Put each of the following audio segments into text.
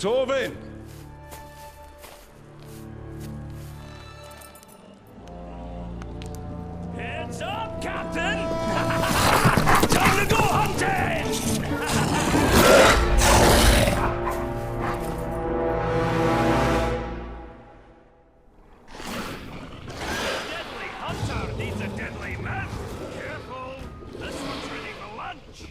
Torvin! Heads up, Captain! Time to go hunting! Deadly hunter needs a deadly man! Careful! This one's ready for lunch!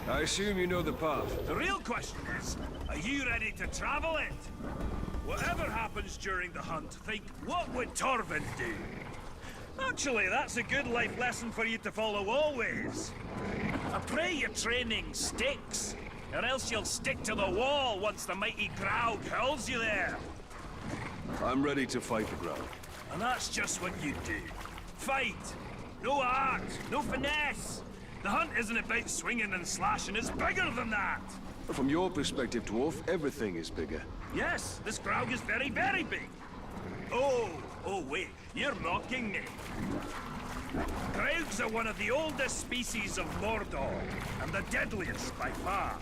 I assume you know the path. The real question is, are you ready to travel it? Whatever happens during the hunt, think, what would Torvin do? Actually, that's a good life lesson for you to follow always. I pray your training sticks, or else you'll stick to the wall once the mighty Graug hurls you there. I'm ready to fight the Graug. And that's just what you do. Fight! No art, no finesse! The hunt isn't about swinging and slashing, it's bigger than that! From your perspective, Dwarf, everything is bigger. Yes, this Graug is very, very big. Oh wait, you're mocking me. Graugs are one of the oldest species of Mordor, and the deadliest by far.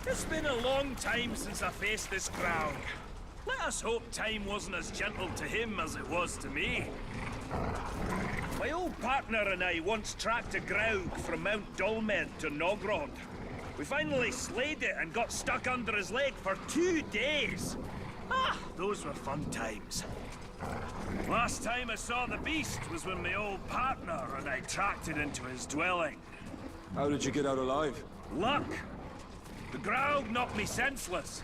It's been a long time since I faced this Graug. Let us hope time wasn't as gentle to him as it was to me. My old partner and I once tracked a Graug from Mount Dolmed to Nogrod. We finally slayed it and got stuck under his leg for 2 days. Ah, those were fun times. Last time I saw the beast was when my old partner and I tracked it into his dwelling. How did you get out alive? Luck! The Graug knocked me senseless.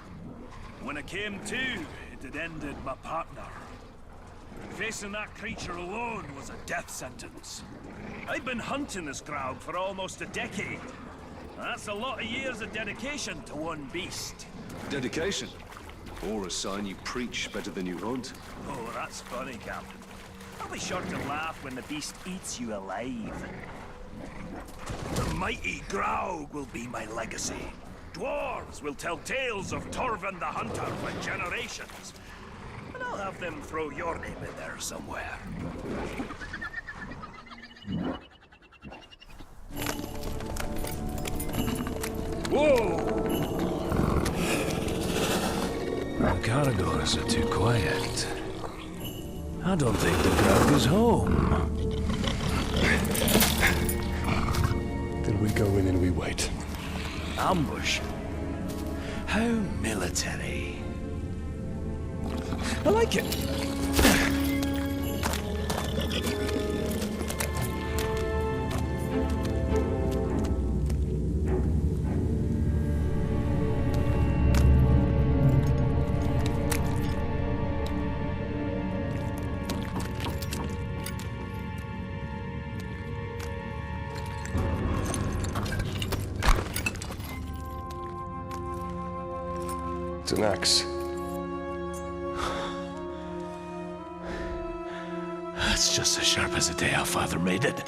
When I came to, it had ended my partner. Facing that creature alone was a death sentence. I've been hunting this Graug for almost a decade. That's a lot of years of dedication to one beast. Dedication? Or a sign you preach better than you hunt? Oh, that's funny, Captain. I'll be sure to laugh when the beast eats you alive. The mighty Graug will be my legacy. Dwarves will tell tales of Torvin the Hunter for generations. And I'll have them throw your name in there somewhere. Whoa! The Caragors are too quiet. I don't think the Graug is home. Then we go in and we wait. Ambush? How military. I like it. It's an axe. That's just as sharp as the day our father made it.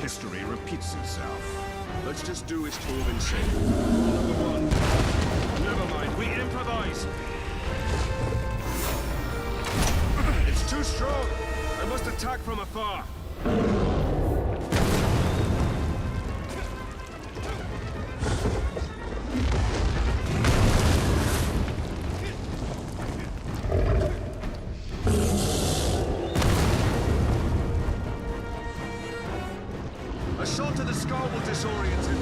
History repeats itself. Let's just do as told and said. Number one. Never mind, we improvise. It's too strong. I must attack from afar. A shot to the skull will disorient him.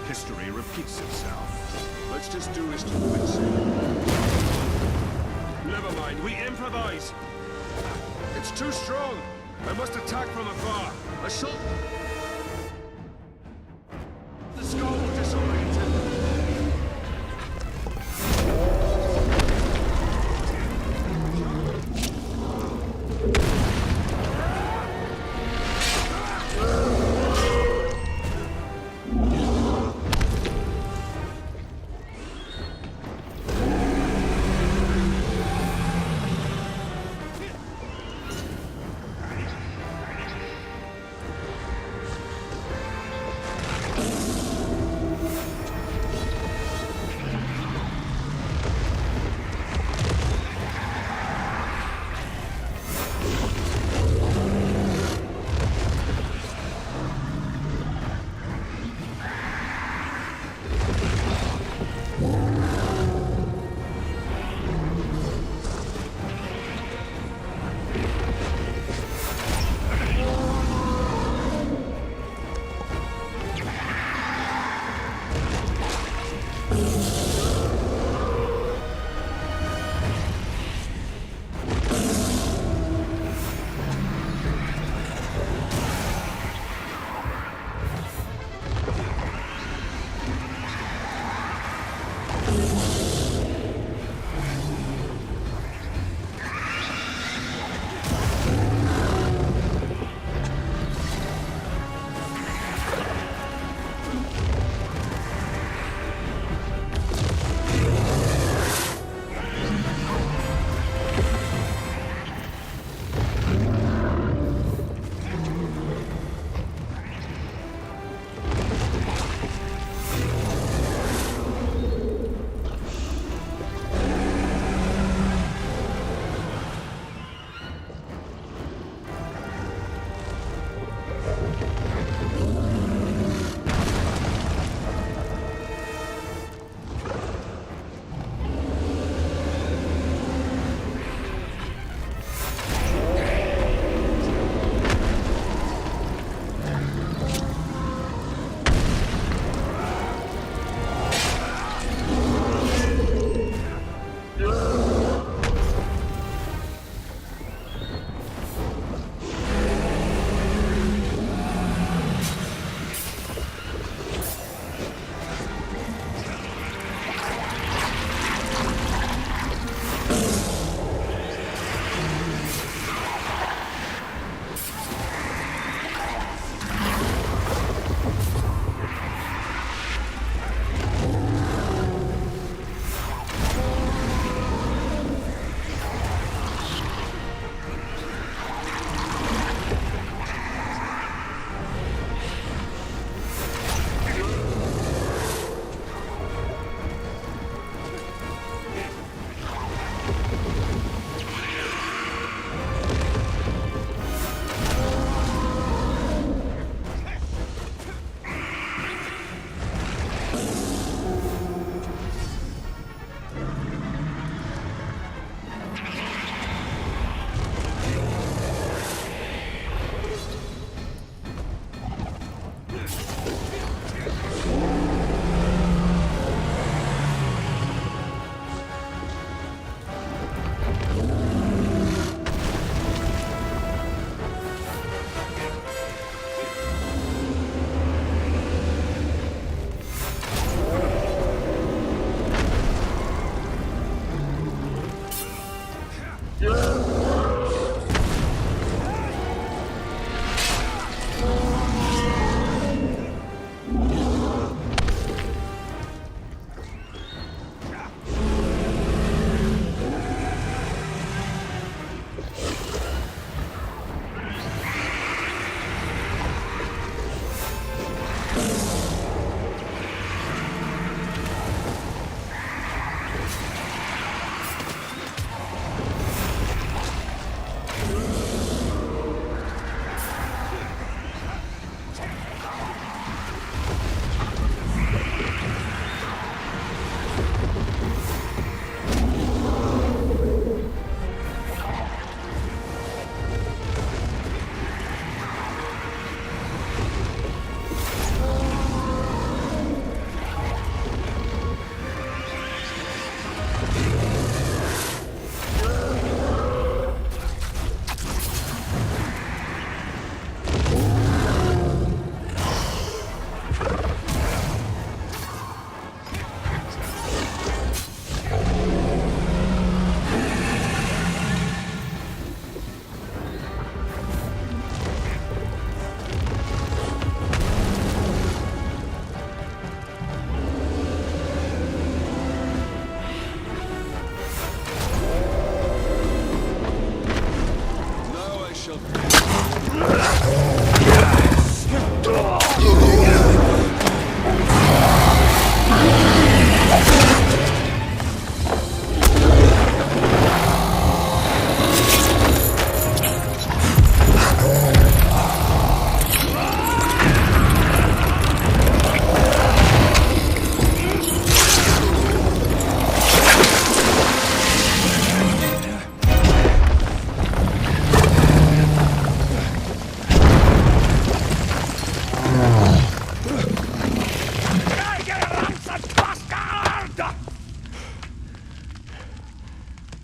History repeats itself. Let's just do as told and said. Never mind, we improvise. It's too strong. I must attack from afar. A shot. The skull will disorient him.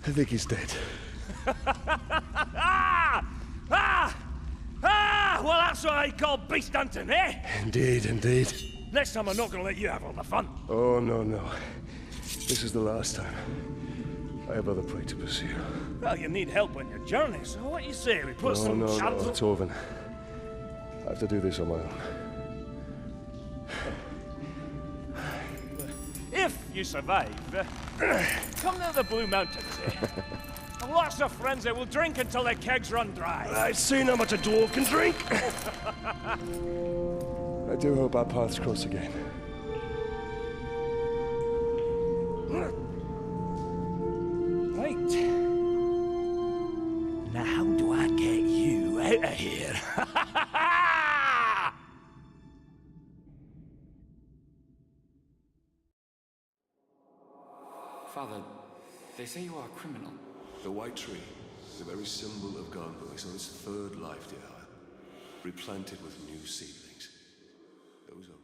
I think he's dead. Well, that's what I call beast hunting, eh? Indeed, indeed. Next time I'm not gonna let you have all the fun. Oh, no, no. This is the last time. I have other prey to pursue. Well, you need help on your journey, so what do you say? We put some No, shadows... Torvin. I have to do this on my own. If you survive, come to the Blue Mountains, eh? Lots of friends that will drink until their kegs run dry. I've seen how much a dwarf can drink. I do hope our paths cross again. Right. Now how do I get you out of here? Father, they say you are a criminal. The White Tree, the very symbol of Gonbo, is on its third life, dear Howard. Replanted with new seedlings. Those are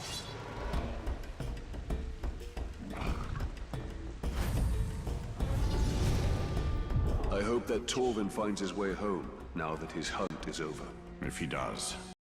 rebirths. I hope that Torvin finds his way home, now that his hunt is over. If he does.